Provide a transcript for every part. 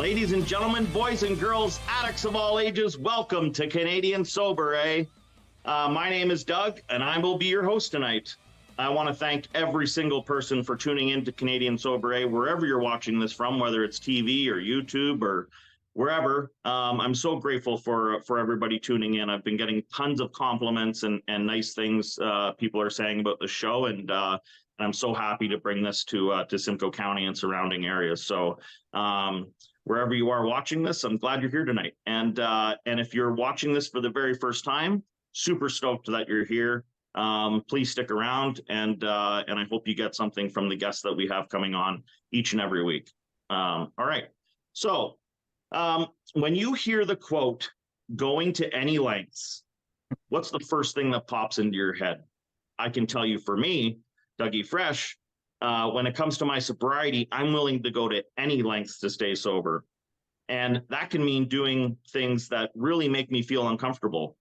Ladies and gentlemen, boys and girls, addicts of all ages, welcome to Canadian Sober, eh? My name is Doug, and I will be your host tonight. I want to thank every single person for tuning in to Canadian Sober, eh? Wherever you're watching this from, whether it's TV or YouTube or wherever. I'm so grateful for everybody tuning in. I've been getting tons of compliments and nice things people are saying about the show, and I'm so happy to bring this to Simcoe County and surrounding areas. So wherever you are watching this, I'm glad you're here tonight. And if you're watching this for the very first time, super stoked that you're here. Please stick around, and I hope you get something from the guests that we have coming on each and every week. All right. So when you hear the quote, going to any lengths, what's the first thing that pops into your head? I can tell you, for me, Dougie Fresh, when it comes to my sobriety, I'm willing to go to any lengths to stay sober. And that can mean doing things that really make me feel uncomfortable.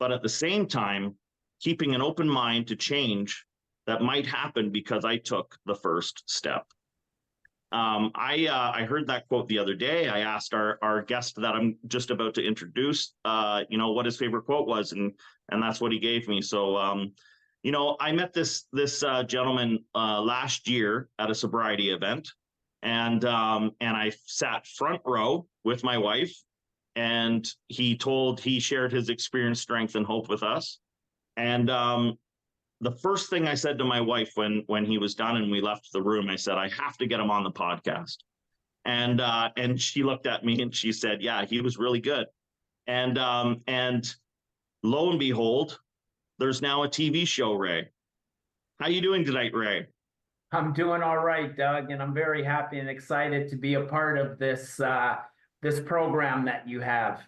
But at the same time, keeping an open mind to change that might happen because I took the first step. I heard that quote the other day. I asked our guest that I'm just about to introduce, what his favorite quote was, and that's what he gave me. So, I met this gentleman last year at a sobriety event, and I sat front row with my wife, and he shared his experience, strength, and hope with us. And the first thing I said to my wife when he was done and we left the room, I said, I have to get him on the podcast. And she looked at me and she said, yeah, he was really good. And lo and behold, there's now a TV show, Ray. How you doing tonight, Ray? I'm doing all right, Doug, and I'm very happy and excited to be a part of this this program that you have.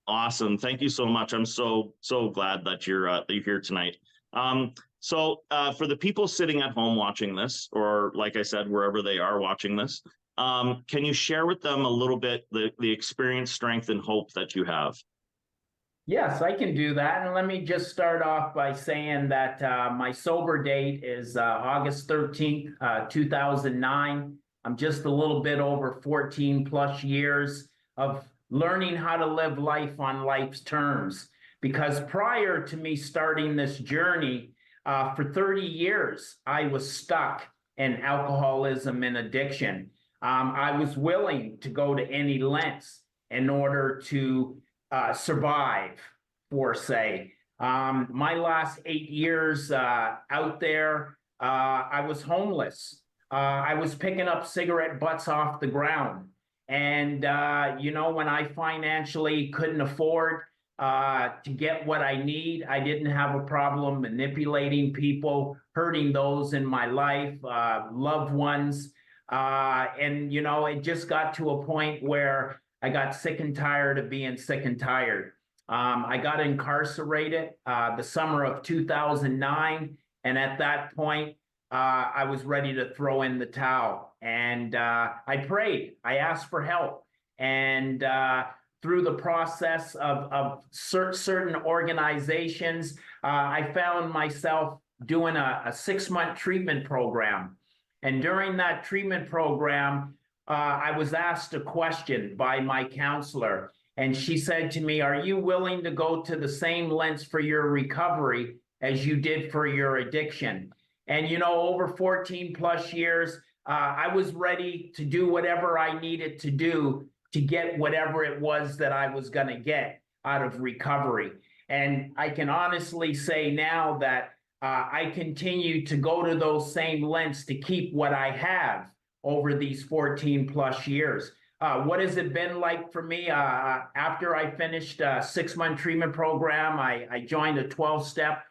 Awesome. Thank you so much. I'm so glad that you're here tonight. So for the people sitting at home watching this, or like I said, wherever they are watching this, can you share with them a little bit the experience, strength, and hope that you have? Yes, I can do that. And let me just start off by saying that my sober date is August 13th, 2009. I'm just a little bit over 14 plus years of learning how to live life on life's terms. Because prior to me starting this journey, for 30 years, I was stuck in alcoholism and addiction. I was willing to go to any lengths in order to survive, for say. My last 8 years out there, I was homeless. I was picking up cigarette butts off the ground. And, when I financially couldn't afford to get what I need, I didn't have a problem manipulating people, hurting those in my life, loved ones. It just got to a point where I got sick and tired of being sick and tired. I got incarcerated the summer of 2009. And at that point, I was ready to throw in the towel. And I prayed. I asked for help. And through the process of certain organizations, I found myself doing a 6-month treatment program. And during that treatment program, I was asked a question by my counselor. And she said to me, are you willing to go to the same lengths for your recovery as you did for your addiction? And, over 14 plus years, I was ready to do whatever I needed to do to get whatever it was that I was going to get out of recovery. And I can honestly say now that I continue to go to those same lengths to keep what I have over these 14 plus years. What has it been like for me? After I finished a 6-month treatment program, I joined a 12-step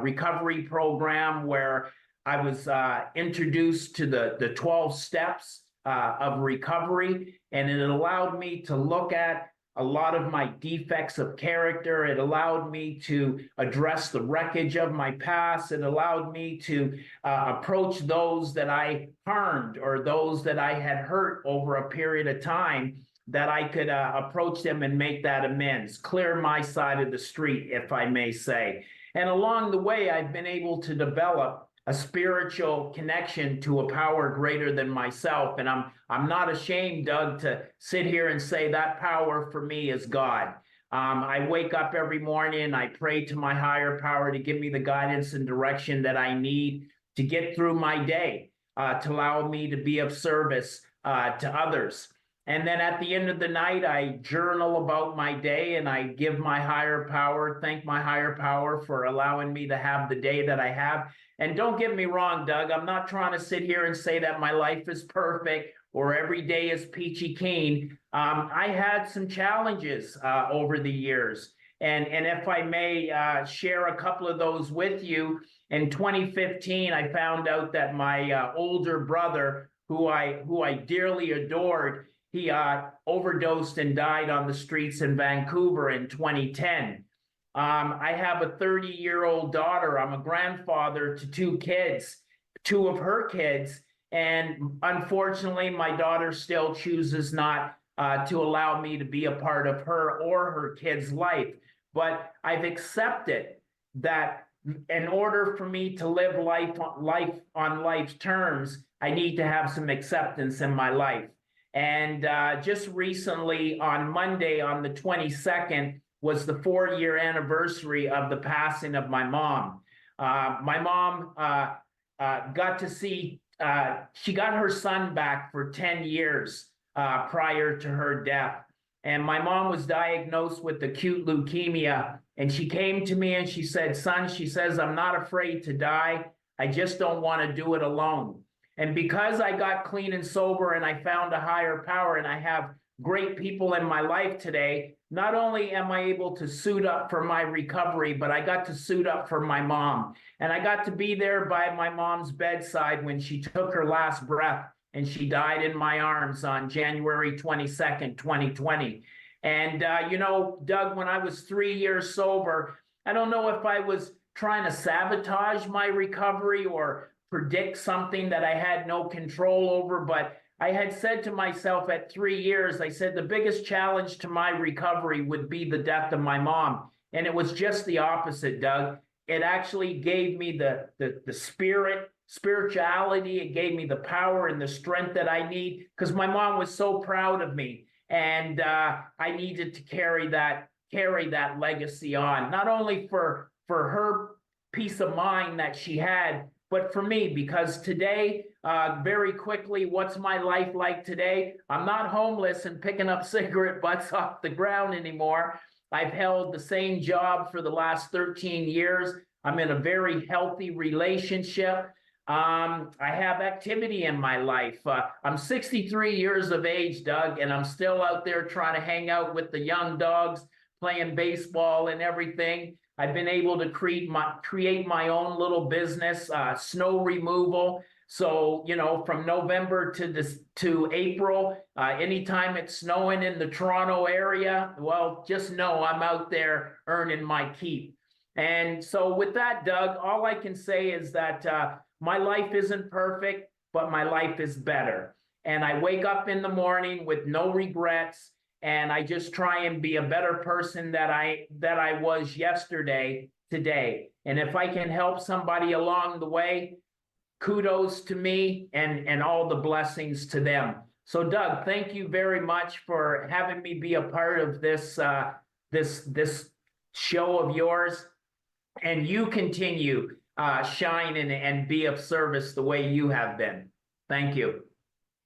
recovery program where I was introduced to the 12 steps of recovery, and it allowed me to look at a lot of my defects of character. It allowed me to address the wreckage of my past. It allowed me to approach those that I harmed or those that I had hurt over a period of time, that I could approach them and make that amends, clear my side of the street, if I may say. And along the way, I've been able to develop a spiritual connection to a power greater than myself. And I'm not ashamed, Doug, to sit here and say that power for me is God. I wake up every morning and I pray to my higher power to give me the guidance and direction that I need to get through my day, to allow me to be of service to others. And then at the end of the night, I journal about my day and I give my higher power, thank my higher power for allowing me to have the day that I have. And don't get me wrong, Doug, I'm not trying to sit here and say that my life is perfect or every day is peachy keen. I had some challenges over the years. And if I may share a couple of those with you, in 2015, I found out that my older brother, who I dearly adored, he overdosed and died on the streets in Vancouver in 2010. I have a 30-year-old daughter. I'm a grandfather to two kids, two of her kids. And unfortunately, my daughter still chooses not to allow me to be a part of her or her kids' life. But I've accepted that in order for me to live life on life's terms, I need to have some acceptance in my life. And just recently on Monday, on the 22nd, was the 4-year anniversary of the passing of my mom. My mom got to see, she got her son back for 10 years prior to her death. And my mom was diagnosed with acute leukemia. And she came to me and she said, son, she says, I'm not afraid to die. I just don't want to do it alone. And because I got clean and sober and I found a higher power and I have great people in my life today, not only am I able to suit up for my recovery, but I got to suit up for my mom. And I got to be there by my mom's bedside when she took her last breath and she died in my arms on January 22nd, 2020. And, you know, Doug, when I was 3 years sober, I don't know if I was trying to sabotage my recovery or predict something that I had no control over, but I had said to myself at 3 years, I said, the biggest challenge to my recovery would be the death of my mom. And it was just the opposite, Doug. It actually gave me the spirituality. It gave me the power and the strength that I need because my mom was so proud of me. And I needed to carry that legacy on, not only for her peace of mind that she had, but for me, because today, very quickly, what's my life like today? I'm not homeless and picking up cigarette butts off the ground anymore. I've held the same job for the last 13 years. I'm in a very healthy relationship. I have activity in my life. I'm 63 years of age, Doug, and I'm still out there trying to hang out with the young dogs, playing baseball and everything. I've been able to create my own little business, snow removal. So, you know, from November to April, anytime it's snowing in the Toronto area, well, just know I'm out there earning my keep. And so with that, Doug, all I can say is that my life isn't perfect, but my life is better. And I wake up in the morning with no regrets. And I just try and be a better person that I was yesterday, today. And if I can help somebody along the way, kudos to me and all the blessings to them. So Doug, thank you very much for having me be a part of this this show of yours. And you continue shine and be of service the way you have been. Thank you.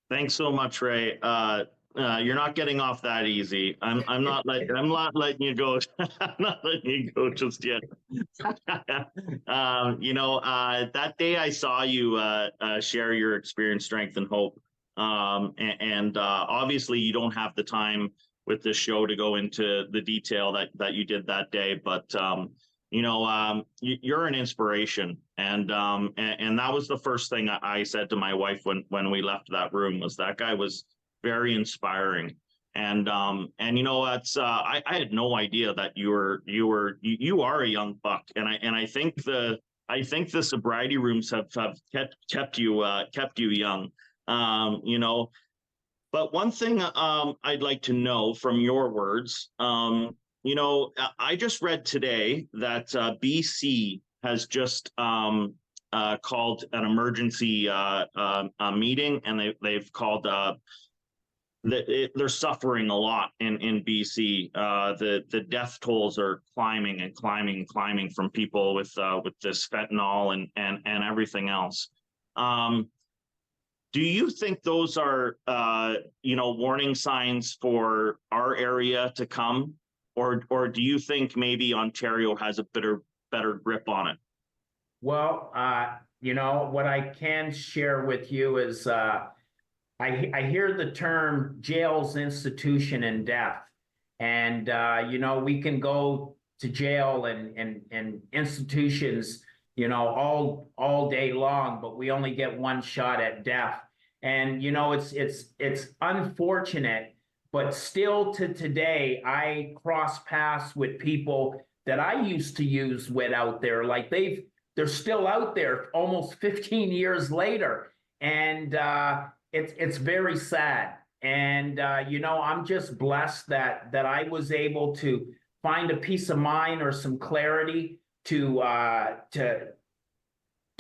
Thanks so much, Ray. You're not getting off that easy. I'm not letting you go. I'm not letting you go just yet. You know, that day I saw you share your experience, strength, and hope. And obviously you don't have the time with this show to go into the detail that you did that day, but you know, you're an inspiration, and that was the first thing I said to my wife when we left that room was that guy was very inspiring. And you know, that's I had no idea that you are a young buck, and I think the sobriety rooms have kept you young. You know, but one thing I'd like to know from your words, you know, I just read today that BC has just called an emergency meeting, and they've called they're suffering a lot in BC. The death tolls are climbing and climbing and climbing from people with this fentanyl and everything else. Do you think those are warning signs for our area to come, or do you think maybe Ontario has a better grip on it? Well, what I can share with you is I hear the term jails, institution, and death. And, we can go to jail and institutions, all day long, but we only get one shot at death. And, it's unfortunate, but still to today, I cross paths with people that I used to use with out there. Like they're still out there almost 15 years later. And, it's very sad. And, I'm just blessed that I was able to find a peace of mind or some clarity to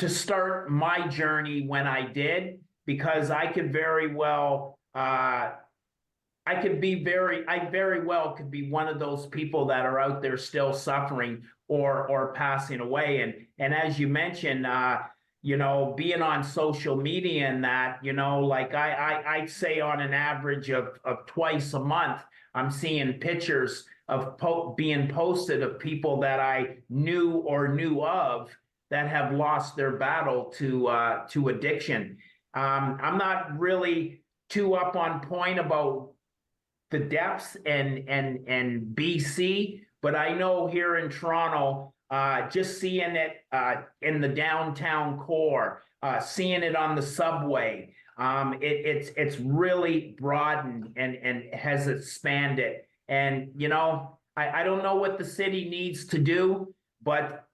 start my journey when I did, because I could very well, I very well could be one of those people that are out there still suffering or passing away. And as you mentioned, being on social media and that, like I'd say on an average of twice a month, I'm seeing pictures of being posted of people that I knew or knew of that have lost their battle to addiction. I'm not really too up on point about the depths and BC, but I know here in Toronto, just seeing it in the downtown core, seeing it on the subway, it's really broadened and has expanded. And I don't know what the city needs to do, but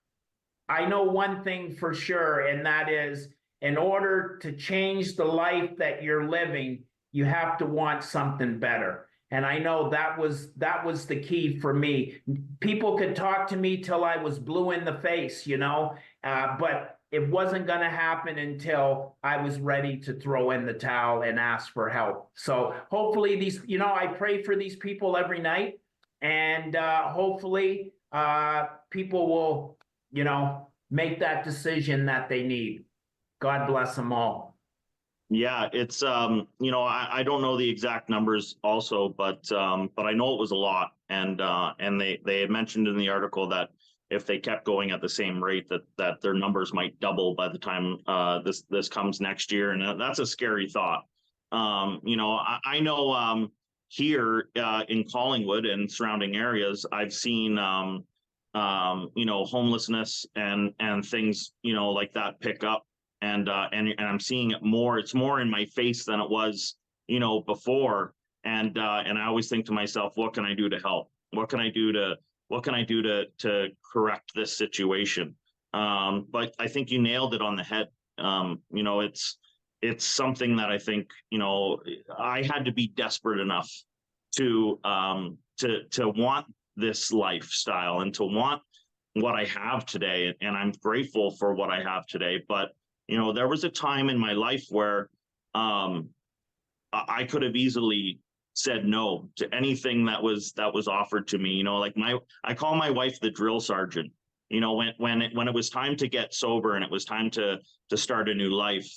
I know one thing for sure, and that is, in order to change the life that you're living, you have to want something better. And I know that was the key for me. People could talk to me till I was blue in the face, but it wasn't going to happen until I was ready to throw in the towel and ask for help. So hopefully I pray for these people every night, and hopefully people will, make that decision that they need. God bless them all. Yeah, it's I don't know the exact numbers also, but I know it was a lot, and they had mentioned in the article that if they kept going at the same rate, that their numbers might double by the time this comes next year, and that's a scary thought. I know here in Collingwood and surrounding areas, I've seen homelessness and things like that pick up. And I'm seeing it more. It's more in my face than it was, before. And I always think to myself, what can I do to help? What can I do to correct this situation? But I think you nailed it on the head. It's something that I think, I had to be desperate enough to want this lifestyle and to want what I have today. And I'm grateful for what I have today. But there was a time in my life where I could have easily said no to anything that was offered to me. I call my wife the drill sergeant. When it was time to get sober and it was time to start a new life,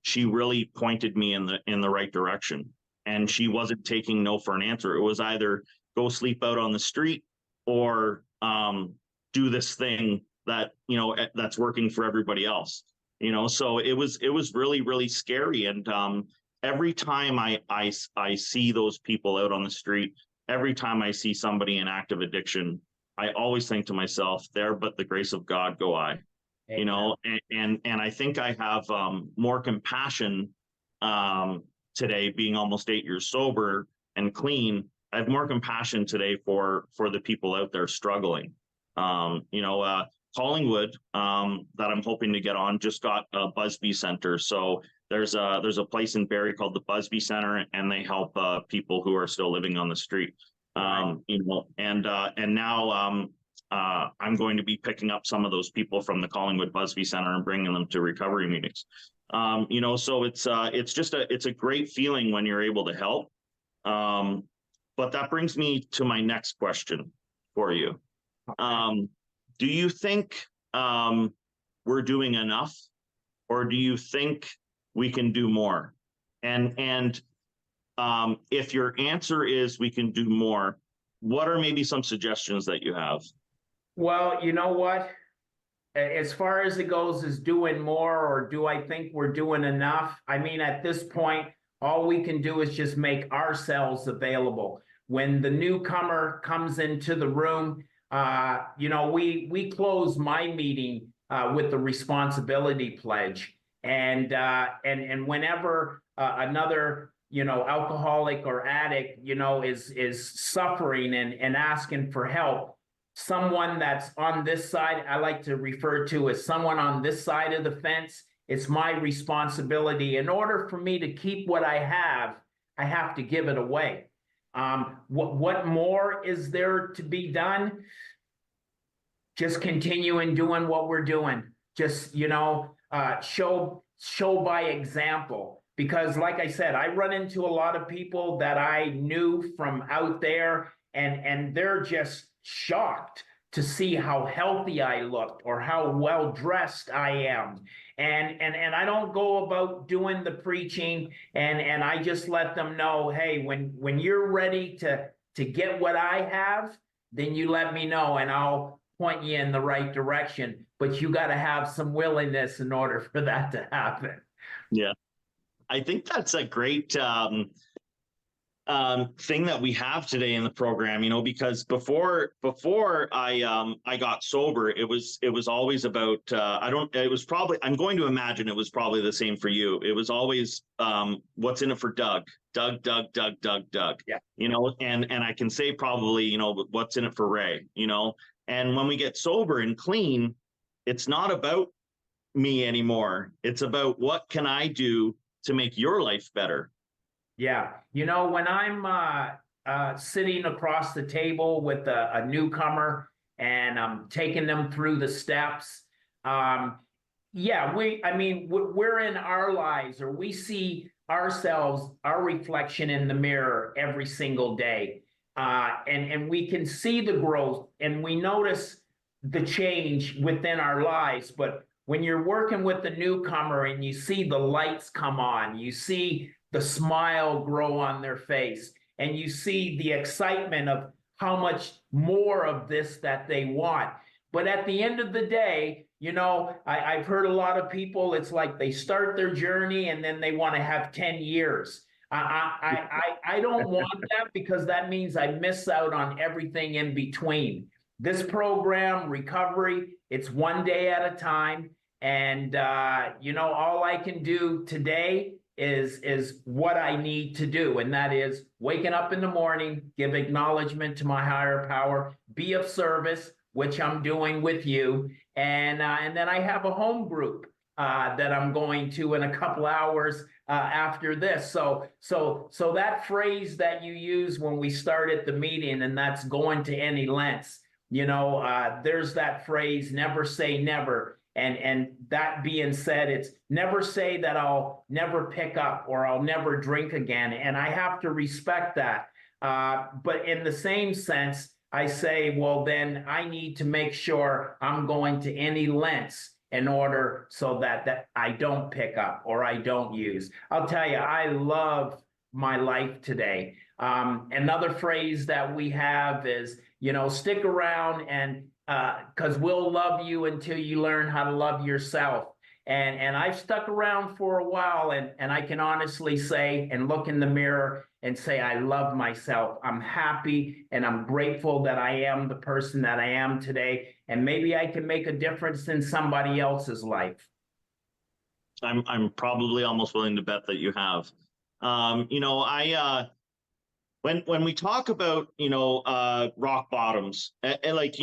she really pointed me in the right direction. And she wasn't taking no for an answer. It was either go sleep out on the street or do this thing that that's working for everybody else. So it was really, really scary. And every time I see those people out on the street, every time I see somebody in active addiction, I always think to myself, there but the grace of God go I. Amen. And I think I have more compassion today, being almost 8 years sober and clean. I have more compassion today for the people out there struggling. Collingwood, that I'm hoping to get on, just got a Busby Center. So there's a place in Barrie called the Busby Center, and they help people who are still living on the street. And now I'm going to be picking up some of those people from the Collingwood Busby Center and bringing them to recovery meetings. So it's a great feeling when you're able to help. But that brings me to my next question for you. Do you think we're doing enough, or do you think we can do more? And if your answer is we can do more, what are maybe some suggestions that you have? Well, you know what? As far as it goes as doing more, or do I think we're doing enough? I mean, at this point, all we can do is just make ourselves available. When the newcomer comes into the room, we close my meeting with the responsibility pledge. And whenever another alcoholic or addict is suffering and asking for help, someone that's on this side, I like to refer to as someone on this side of the fence, it's my responsibility. In order for me to keep what I have to give it away. What more is there to be done? Just continuing doing what we're doing. Just, show by example. Because like I said, I run into a lot of people that I knew from out there, and they're just shocked to see how healthy I looked or how well dressed I am. And I don't go about doing the preaching, and I just let them know, hey, when you're ready to get what I have, then you let me know and I'll point you in the right direction. But you got to have some willingness in order for that to happen. Yeah, I think that's a great thing that we have today in the program, because before I got sober, it was always about, I'm going to imagine it was probably the same for you. It was always, what's in it for Doug, yeah. And I can say probably, what's in it for Ray, and when we get sober and clean, it's not about me anymore. It's about what can I do to make your life better. Yeah. When I'm sitting across the table with a newcomer and I'm taking them through the steps, we're in our lives, or we see ourselves, our reflection in the mirror every single day. And we can see the growth and we notice the change within our lives. But when you're working with the newcomer and you see the lights come on, you see the smile grow on their face, and you see the excitement of how much more of this that they want. But at the end of the day, I've heard a lot of people, it's like they start their journey and then they want to have 10 years. I don't want that, because that means I miss out on everything in between. This program, recovery, it's one day at a time. And, all I can do today is what I need to do. And that is waking up in the morning, give acknowledgement to my higher power, be of service, which I'm doing with you. And then I have a home group that I'm going to in a couple hours after this. So that phrase that you use when we started the meeting, and that's going to any lengths, there's that phrase, never say never. And that being said, it's never say that I'll never pick up or I'll never drink again. And I have to respect that. But in the same sense, I say, well, then I need to make sure I'm going to any lengths in order so that I don't pick up or I don't use. I'll tell you, I love my life today. Another phrase that we have is, stick around and because we'll love you until you learn how to love yourself. And I've stuck around for a while, and I can honestly say and look in the mirror and say, I love myself. I'm happy and I'm grateful that I am the person that I am today. And maybe I can make a difference in somebody else's life. I'm probably almost willing to bet that you have. When we talk about, rock bottoms, and like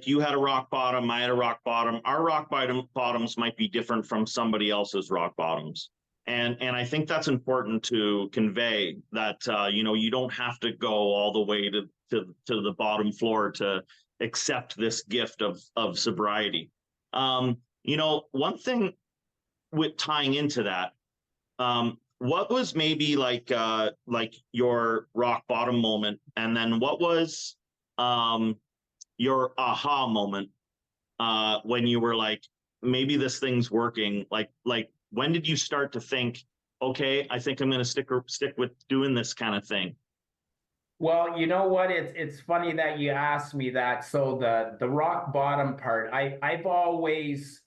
you had a rock bottom, I had a rock bottom, our rock bottoms might be different from somebody else's rock bottoms. And I think that's important to convey that, you don't have to go all the way to the bottom floor to accept this gift of sobriety. One thing with tying into that, what was maybe like your rock bottom moment, and then what was your aha moment when you were like, maybe this thing's working? Like when did you start to think, okay, I think I'm going to stick with doing this kind of thing? Well, you know what? It's funny that you asked me that. So the rock bottom part, I've always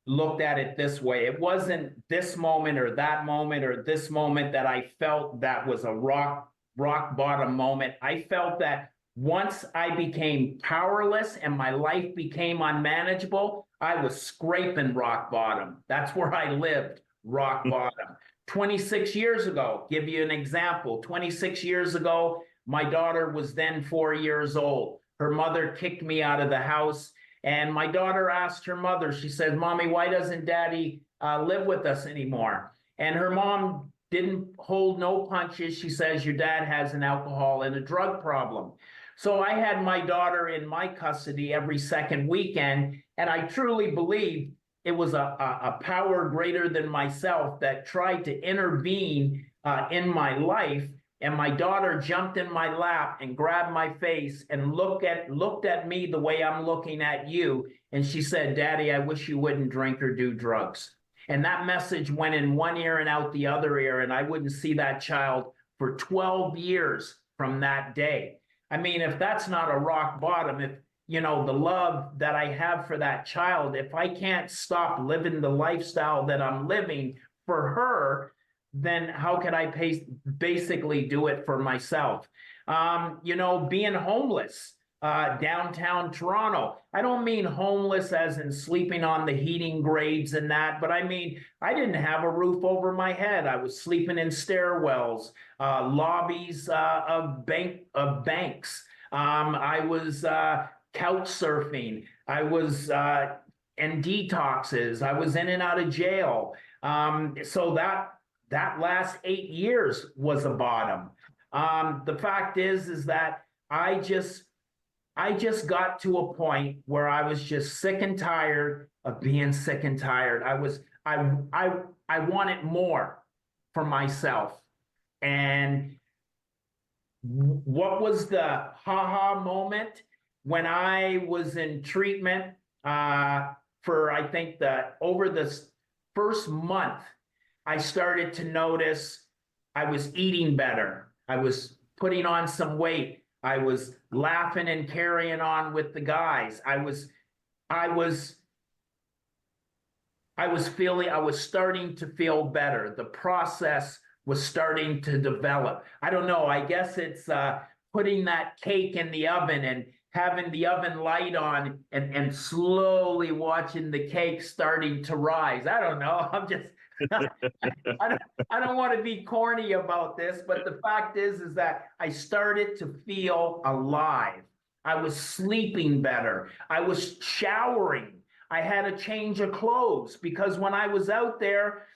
looked at it this way. It wasn't this moment or that moment or this moment that I felt that was a rock bottom moment. I felt that once I became powerless and my life became unmanageable, I was scraping rock bottom. That's where I lived, rock bottom. 26 years ago, give you an example. 26 years ago, my daughter was then 4 years old. Her mother kicked me out of the house. And my daughter asked her mother, she said, "Mommy, why doesn't Daddy live with us anymore?" And her mom didn't hold no punches. She says, "Your dad has an alcohol and a drug problem." So I had my daughter in my custody every second weekend. And I truly believe it was a power greater than myself that tried to intervene in my life. And my daughter jumped in my lap and grabbed my face and looked at me the way I'm looking at you. And she said, "Daddy, I wish you wouldn't drink or do drugs." And that message went in one ear and out the other ear. And I wouldn't see that child for 12 years from that day. I mean, if that's not a rock bottom, if, the love that I have for that child, if I can't stop living the lifestyle that I'm living for her, then how could I basically do it for myself? Being homeless, downtown Toronto. I don't mean homeless as in sleeping on the heating grades and that, but I mean, I didn't have a roof over my head. I was sleeping in stairwells, lobbies of banks. I was couch surfing. I was in detoxes. I was in and out of jail. So that last 8 years was a bottom. The fact is that I just got to a point where I was just sick and tired of being sick and tired. I wanted more for myself. And what was the ha-ha moment? When I was in treatment for, I think, over the first month, I started to notice I was eating better. I was putting on some weight. I was laughing and carrying on with the guys. I was starting to feel better. The process was starting to develop. I don't know. I guess it's putting that cake in the oven and having the oven light on and slowly watching the cake starting to rise. I don't know. I don't want to be corny about this, but the fact is that I started to feel alive. I was sleeping better. I was showering. I had a change of clothes because when I was out there,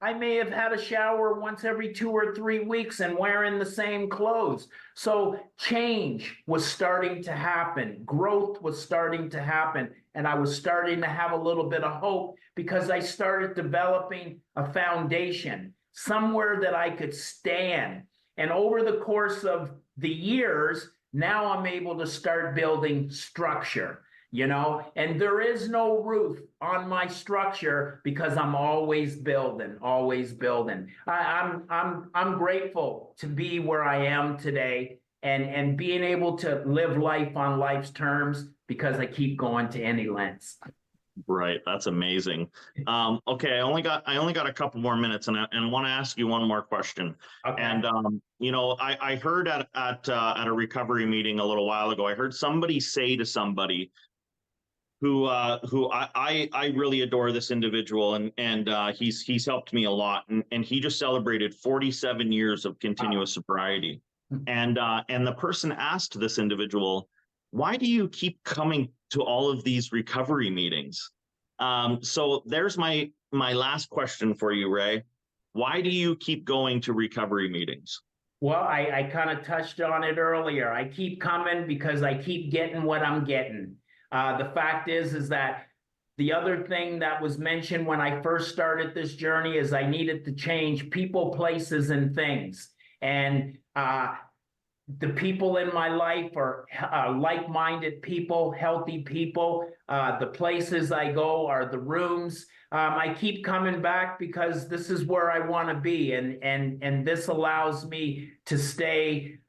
I may have had a shower once every 2 or 3 weeks and wearing the same clothes. So change was starting to happen. Growth was starting to happen. And I was starting to have a little bit of hope because I started developing a foundation, somewhere that I could stand. And over the course of the years, now I'm able to start building structure. And there is no roof on my structure because I'm always building, always building. I'm grateful to be where I am today and being able to live life on life's terms because I keep going to any lengths. Right. That's amazing. Okay. I only got a couple more minutes and want to ask you one more question. Okay. And, I heard at a recovery meeting a little while ago, I heard somebody say to somebody who I really adore this individual, and he's helped me a lot, and he just celebrated 47 years of continuous sobriety, and the person asked this individual, "Why do you keep coming to all of these recovery meetings?" So there's my last question for you, Ray. Why do you keep going to recovery meetings? Well, I kind of touched on it earlier. I keep coming because I keep getting what I'm getting. The fact is that the other thing that was mentioned when I first started this journey is I needed to change people, places, and things. And the people in my life are like-minded people, healthy people. The places I go are the rooms. I keep coming back because this is where I want to be, and this allows me to stay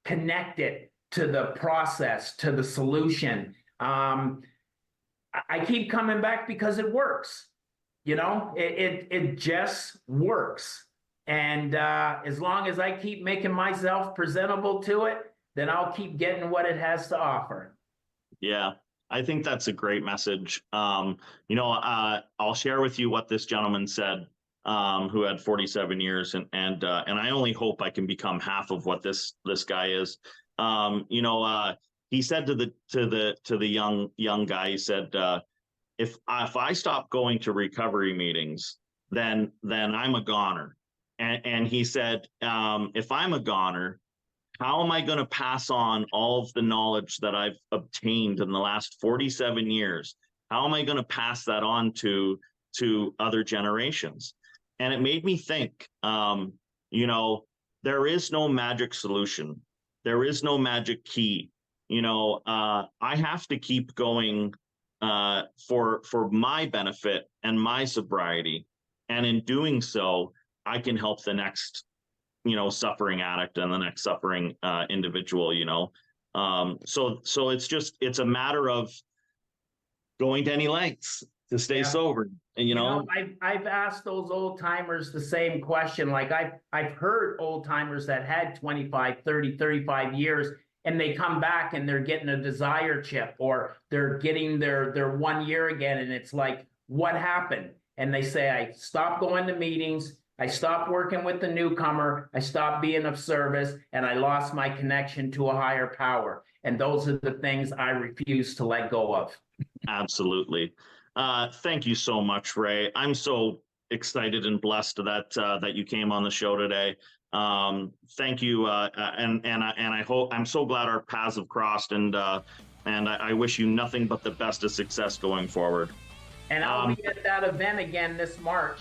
connected to the process, to the solution. I keep coming back because it works. It just works. And as long as I keep making myself presentable to it, then I'll keep getting what it has to offer. Yeah, I think that's a great message. I'll share with you what this gentleman said, who had 47 years, and I only hope I can become half of what this guy is. He said to the young guy, he said, if I stop going to recovery meetings, then I'm a goner. And he said, if I'm a goner, how am I going to pass on all of the knowledge that I've obtained in the last 47 years? How am I going to pass that on to other generations? And it made me think, there is no magic solution. There is no magic key. I have to keep going for my benefit and my sobriety. And in doing so, I can help the next, suffering addict and the next suffering individual, So it's a matter of going to any lengths to stay sober. And, I've asked those old timers the same question. Like I've heard old timers that had 25, 30, 35 years, and they come back and they're getting a desire chip, or they're getting their 1 year again. And it's like, what happened? And they say, I stopped going to meetings. I stopped working with the newcomer. I stopped being of service, and I lost my connection to a higher power. And those are the things I refuse to let go of. Absolutely. Thank you so much, Ray. I'm so excited and blessed that you came on the show today. Thank you. And I hope, I'm so glad our paths have crossed, and I wish you nothing but the best of success going forward. And I'll be at that event again this March.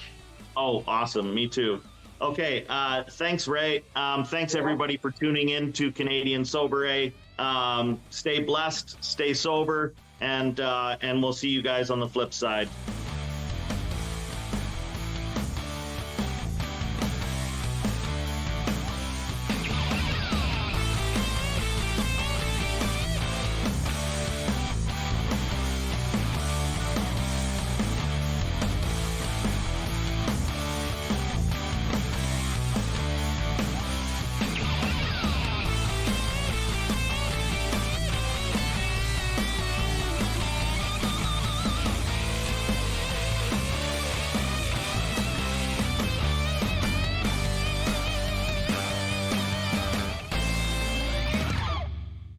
Oh, awesome. Me too. Okay. Thanks, Ray. Thanks everybody for tuning in to Canadian Sober. Stay blessed, stay sober, and we'll see you guys on the flip side.